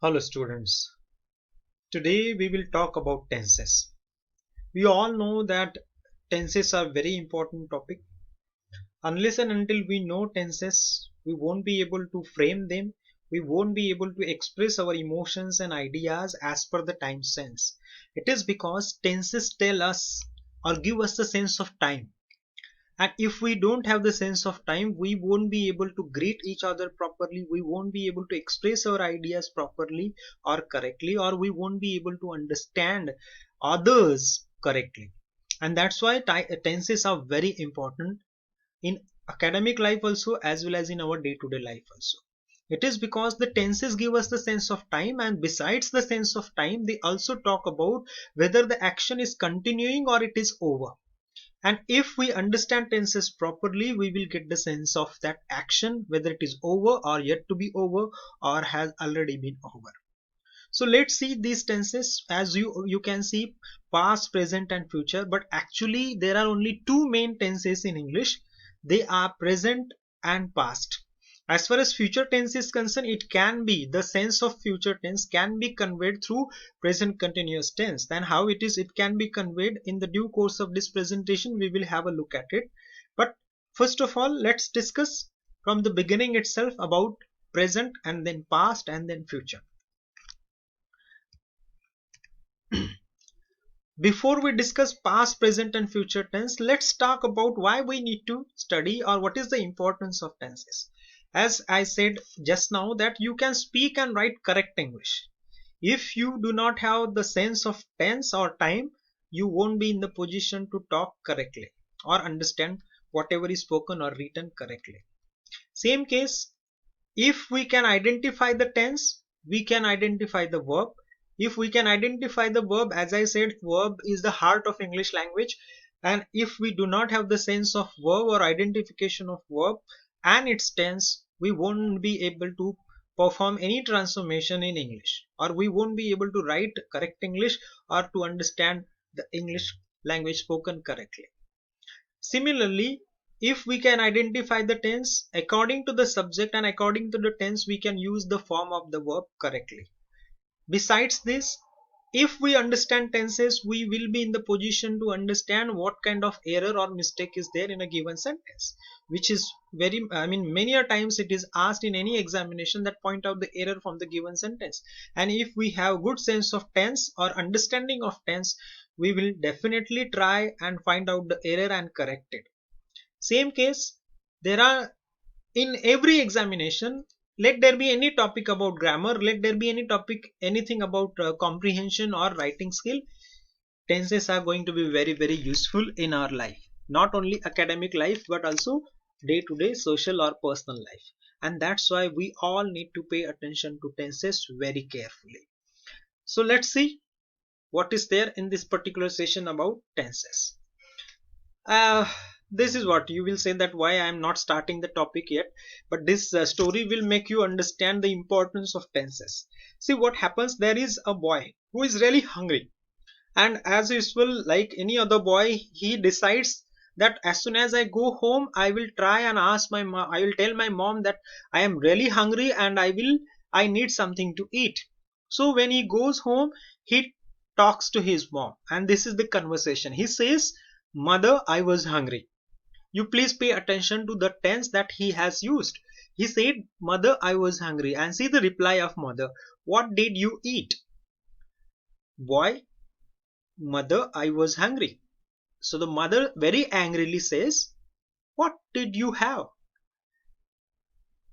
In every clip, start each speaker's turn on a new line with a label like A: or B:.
A: Hello students. Today we will talk about tenses. We all know that tenses are very important topic. Unless and until we know tenses, we won't be able to frame them. We won't be able to express our emotions and ideas as per the time sense. It is because tenses tell us or give us the sense of time. And if we don't have the sense of time, we won't be able to greet each other properly, we won't be able to express our ideas properly or correctly, or we won't be able to understand others correctly. And that's why tenses are very important in academic life also, as well as in our day-to-day life also. It is because the tenses give us the sense of time, and besides the sense of time, they also talk about whether the action is continuing or it is over. And if we understand tenses properly, we will get the sense of that action, whether it is over or yet to be over or has already been over. So let's see these tenses. As you can see, past, present and future, but actually there are only two main tenses in English. They are present and past. As far as future tense is concerned, it can be, the sense of future tense can be conveyed through present continuous tense. Then how it is, it can be conveyed in the due course of this presentation. We will have a look at it. But first of all, let's discuss from the beginning itself about present and then past and then future. Before we discuss past, present and future tense, let's talk about why we need to study or what is the importance of tenses. As I said just now, that you can speak and write correct English. If you do not have the sense of tense or time, you won't be in the position to talk correctly or understand whatever is spoken or written correctly. Same case, if we can identify the tense, we can identify the verb. If we can identify the verb, as I said, verb is the heart of English language. And if we do not have the sense of verb or identification of verb and its tense, we won't be able to perform any transformation in English, or we won't be able to write correct English or to understand the English language spoken correctly. Similarly, if we can identify the tense according to the subject and according to the tense, we can use the form of the verb correctly. Besides this, if we understand tenses, we will be in the position to understand what kind of error or mistake is there in a given sentence, which is very, many a times it is asked in any examination that point out the error from the given sentence. And if we have good sense of tense or understanding of tense, we will definitely try and find out the error and correct it. Same case, there are in every examination, let there be any topic about grammar, let there be any topic, anything about comprehension or writing skill, tenses are going to be very very useful in our life, not only academic life but also day to day social or personal life. And that's why we all need to pay attention to tenses very carefully. So let's see what is there in this particular session about tenses. uh, this is what you will say, that why I am not starting the topic yet, but this story will make you understand the importance of tenses. See what happens, there is a boy who is really hungry, and as usual, like any other boy, he decides that as soon as I go home, I will try and ask my mom, I will tell my mom that I am really hungry and I need something to eat. So when he goes home, he talks to his mom, and this is the conversation. He says, "Mother, I was hungry." You please pay attention to the tense that he has used. He said, "Mother, I was hungry." And see the reply of mother. What did you eat? Boy, "Mother, I was hungry." So the mother very angrily says, "What did you have?"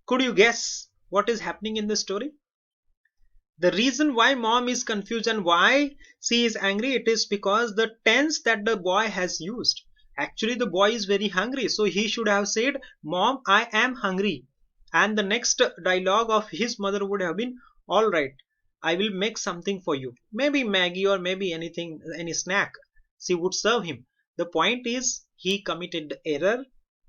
A: Could you guess what is happening in the story? The reason why mom is confused and why she is angry, it is because the tense that the boy has used. Actually, the boy is very hungry, so he should have said, "Mom, I am hungry." And the next dialogue of his mother would have been, "All right, I will make something for you. Maybe Maggie or maybe anything, any snack." She would serve him. The point is, he committed the error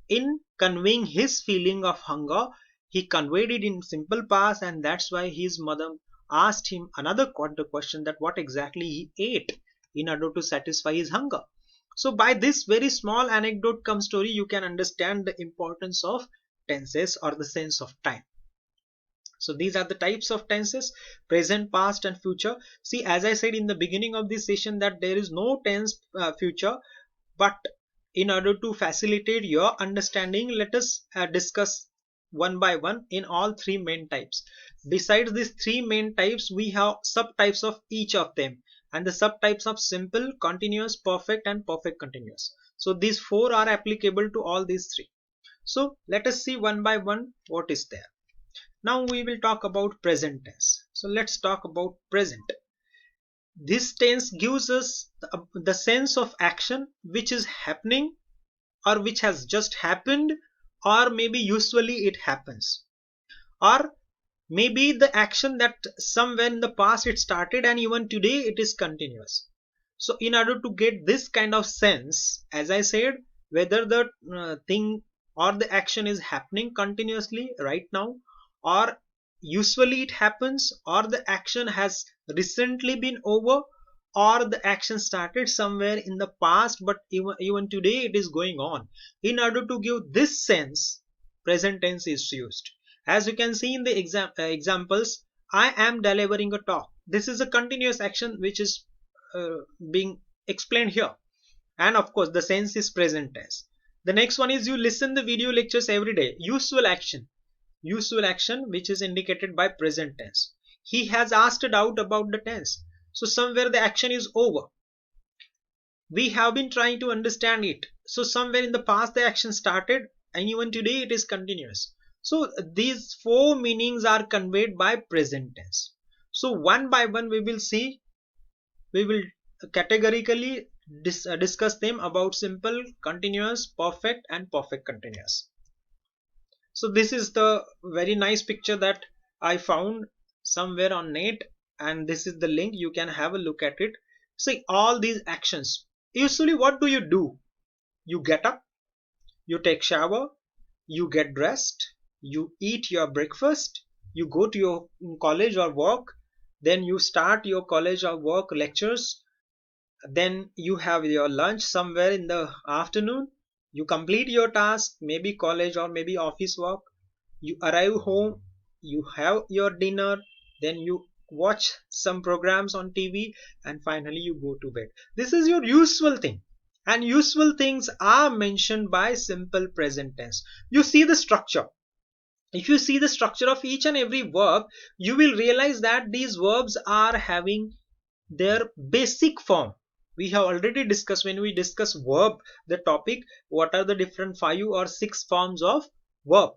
A: in conveying his feeling of hunger. He conveyed it in simple past, and that's why his mother asked him another counter question, that what exactly he ate in order to satisfy his hunger. So by this very small anecdote come story, you can understand the importance of tenses or the sense of time. So these are the types of tenses: present, past, and future. See, as I said in the beginning of this session, that there is no tense future, but in order to facilitate your understanding, let us discuss one by one in all three main types. Besides these three main types, we have subtypes of each of them, and the subtypes of simple, continuous, perfect, and perfect continuous. So these four are applicable to all these three. So let us see one by one what is there. Now we will talk about present tense. So let's talk about present. This tense gives us the sense of action which is happening, or which has just happened, or maybe usually it happens, or maybe the action that somewhere in the past it started and even today it is continuous. So in order to get this kind of sense, as I said, whether the thing or the action is happening continuously right now, or usually it happens, or the action has recently been over, or the action started somewhere in the past but even today it is going on. In order to give this sense, present tense is used. As you can see in the examples, I am delivering a talk. This is a continuous action which is being explained here, and of course the sense is present tense. The next one is you listen the video lectures every day. Usual action which is indicated by present tense. He has asked a doubt about the tense. So somewhere the action is over. We have been trying to understand it. So somewhere in the past the action started and even today it is continuous. So these four meanings are conveyed by present tense. So one by one we will see, we will categorically discuss them about simple, continuous, perfect, and perfect continuous. So this is the very nice picture that I found somewhere on net, and this is the link, you can have a look at it. See, all these actions, usually what do? You get up, you take shower, you get dressed, you eat your breakfast, you go to your college or work, then you start your college or work lectures, then you have your lunch somewhere in the afternoon, you complete your task, maybe college or maybe office work, you arrive home, you have your dinner, then you watch some programs on TV, and finally you go to bed. This is your usual thing, and usual things are mentioned by simple present tense. You see the structure. If you see the structure of each and every verb, you will realize that these verbs are having their basic form. We have already discussed, when we discuss verb, the topic, what are the different 5 or 6 forms of verb.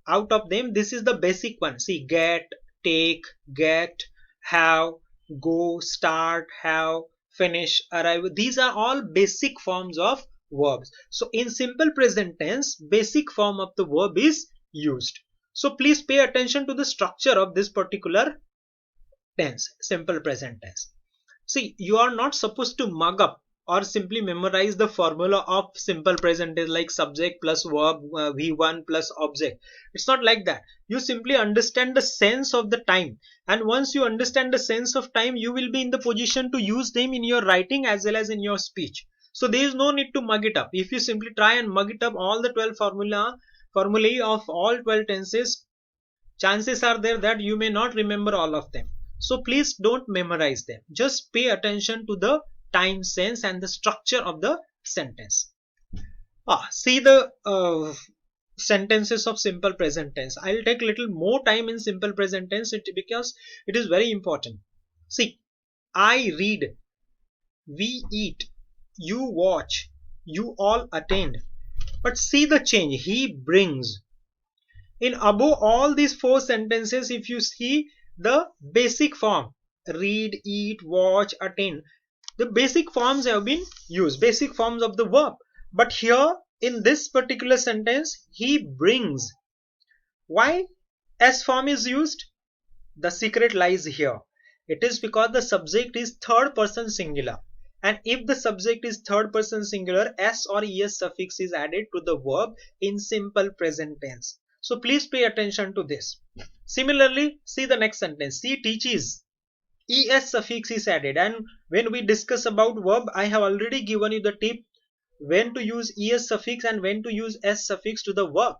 A: Out of them, this is the basic one. See, get, take, get, have, go, start, have, finish, arrive. These are all basic forms of verbs. So in simple present tense, basic form of the verb is used. So please pay attention to the structure of this particular tense, simple present tense. See, you are not supposed to mug up or simply memorize the formula of simple present tense like subject plus verb, V1 plus object. It's not like that. You simply understand the sense of the time, and once you understand the sense of time, you will be in the position to use them in your writing as well as in your speech. So there is no need to mug it up. If you simply try and mug it up all the 12 formulae of all 12 tenses, chances are there that you may not remember all of them. So please don't memorize them. Just pay attention to the time sense and the structure of the sentence. See the sentences of simple present tense. I'll take little more time in simple present tense because it is very important. See, I read, we eat, you watch, you all attend. But see the change. He brings. In above all these 4 sentences, if you see the basic form, read, eat, watch, attend, the basic forms have been used, basic forms of the verb. But here in this particular sentence, he brings. Why S form is used? The secret lies here. It is because the subject is third person singular, and if the subject is third person singular, S or ES suffix is added to the verb in simple present tense. So please pay attention to this. Similarly, see the next sentence. She teaches. Es suffix is added, and when we discuss about verb, I have already given you the tip when to use es suffix and when to use s suffix to the verb.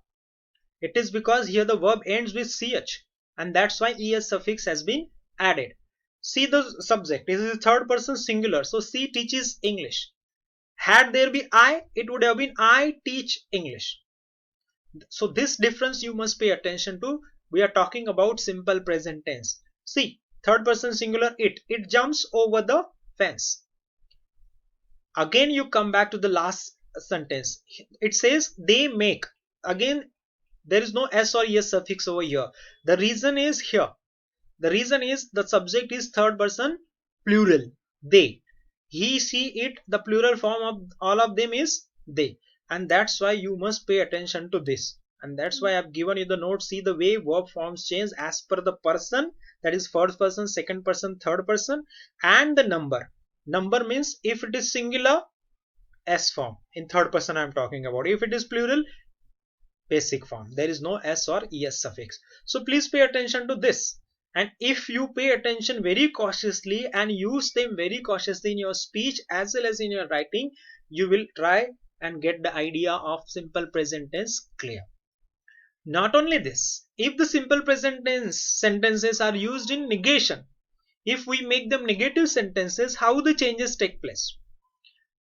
A: It is because here the verb ends with ch. and that's why es suffix has been added. See the subject, this is third person singular, so she teaches English. Had there be I, it would have been I teach English. So this difference you must pay attention to. We are talking about simple present tense. See, third person singular, it jumps over the fence. Again you come back to the last sentence. It says they make. Again there is no s or es suffix over here. The reason is here. The reason is the subject is third person plural. They. He, she, it. The plural form of all of them is they. And that's why you must pay attention to this. And that's why I've given you the note. See the way verb forms change as per the person. That is first person, second person, third person. And the number. Number means if it is singular, S form. In third person I'm talking about. If it is plural, basic form. There is no S or ES suffix. So please pay attention to this. And if you pay attention very cautiously and use them very cautiously in your speech as well as in your writing, you will try and get the idea of simple present tense clear. Not only this, if the simple present tense sentences are used in negation, if we make them negative sentences, how the changes take place?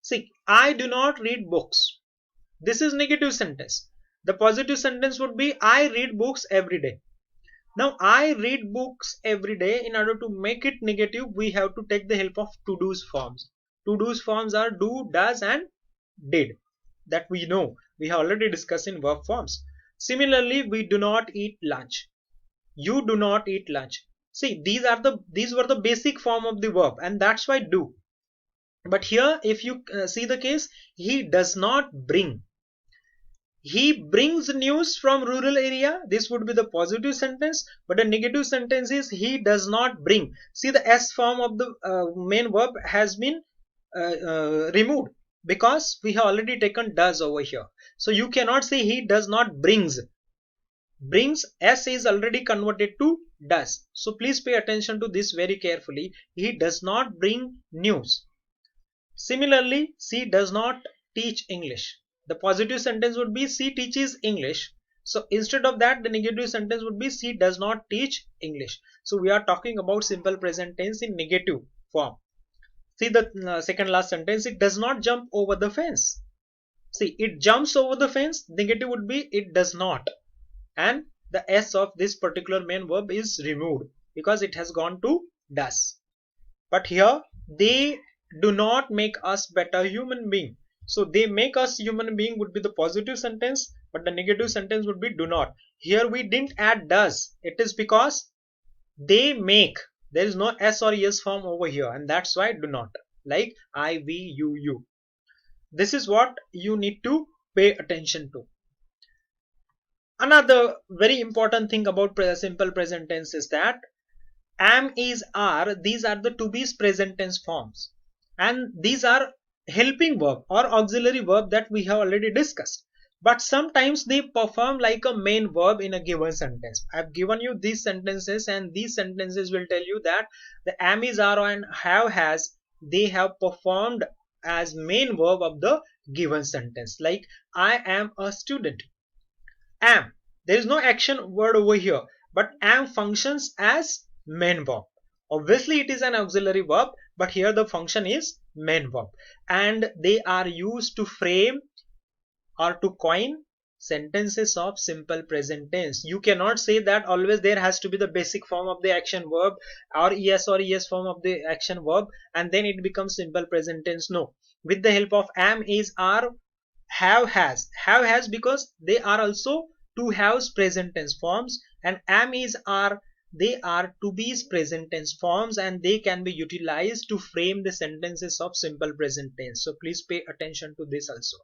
A: See, I do not read books. This is negative sentence. The positive sentence would be I read books every day. Now I read books every day. In order to make it negative, we have to take the help of to do's forms. To do's forms are do, does and did. That we know. We have already discussed in verb forms. Similarly, we do not eat lunch. You do not eat lunch. See, these were the basic form of the verb, and that's why do. But here if you see the case, he does not bring. He brings news from rural area. This would be the positive sentence, but the negative sentence is he does not bring. See, the S form of the main verb has been removed because we have already taken does over here. So you cannot say he does not brings. Brings, S is already converted to does. So please pay attention to this very carefully. He does not bring news. Similarly, she does not teach English. The positive sentence would be she teaches English. So instead of that, the negative sentence would be she does not teach English. So we are talking about simple present tense in negative form. See the second last sentence, it does not jump over the fence. See, it jumps over the fence. Negative would be it does not. And the S of this particular main verb is removed because it has gone to does. But here they do not make us better human being. So they make us human being would be the positive sentence, but the negative sentence would be do not. Here we didn't add does. It is because they make. There is no S or ES form over here, and that's why do not. Like I, we, you. This is what you need to pay attention to. Another very important thing about simple present tense is that am, is, are, these are the to be's present tense forms. And these are helping verb or auxiliary verb that we have already discussed. But sometimes they perform like a main verb in a given sentence. I've given you these sentences, and these sentences will tell you that the am, is, are and have, has, they have performed as main verb of the given sentence. Like I am a student. Am. There is no action word over here, but am functions as main verb. Obviously it is an auxiliary verb, but here the function is main verb, and they are used to frame or to coin sentences of simple present tense. You cannot say that always there has to be the basic form of the action verb or es form of the action verb and then it becomes simple present tense. No, with the help of am, is, are, have, has because they are also to have's present tense forms, and am, is, are, they are to be's present tense forms, and they can be utilized to frame the sentences of simple present tense. So please pay attention to this also.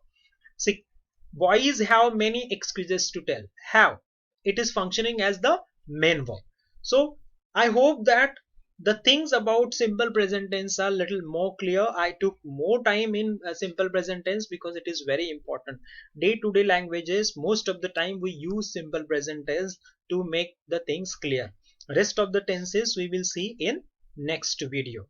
A: See, boys have many excuses to tell. Have, it is functioning as the main verb. So I hope that the things about simple present tense are little more clear. I took more time in simple present tense because it is very important. Day-to-day languages, most of the time we use simple present tense to make the things clear. Rest of the tenses we will see in next video.